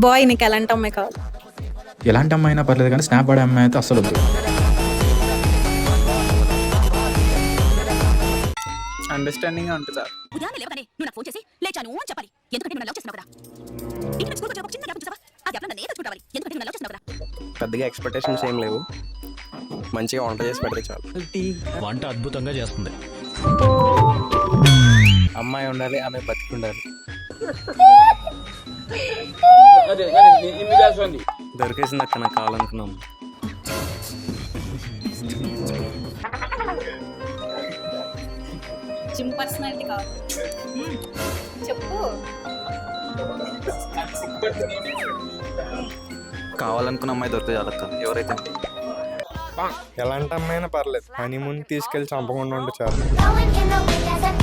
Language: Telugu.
బాయ్ నీకు ఎలాంటి అమ్మాయి కావాలి? ఎలాంటి అమ్మాయి అయినా పర్లేదు కానీ స్నాప్ పడే అమ్మాయి అయితే అస్సలు వద్దు. అండర్స్టాండింగ్ ఉంటుంది సార్. ఉదయాన్నే లేవగానే నువ్వు నాకు ఫోన్ చేసి లేచాను అని చెప్పాలి. ఎందుకంటే నువ్వు లవ్ చేస్తున్నావు కదా. ఇంటి నుంచి స్కూల్కి వచ్చే ఒక చిన్న గ్యాప్ చూసావా? ఆ గ్యాప్ నన్ను నేర్చుకుంటావాలి. ఎందుకంటే నువ్వు లవ్ చేస్తున్నావు కదా. పెద్దగా ఎక్స్పెక్టేషన్స్ ఏం లేవు, మంచిగా వంట చేసి పెడితే చాలు. వంట అద్భుతంగా చేస్తుంది. అమ్మాయి ఉండాలి, ఆమె బతికి ఉండాలి. దొరికేసింది అక్క నాకు కావాలనుకున్నాం. జిమ్ పర్సనాలిటీ కావాలి. చెప్పు. కావాలనుకున్న అమ్మాయి దొరికితే చాలక్క. ఎవరైతే ఎలాంటి అమ్మాయినా పర్లేదు, హనీమూన్ తీసుకెళ్ళి చంపకుండా ఉంటే చాలు. Going in the wind as an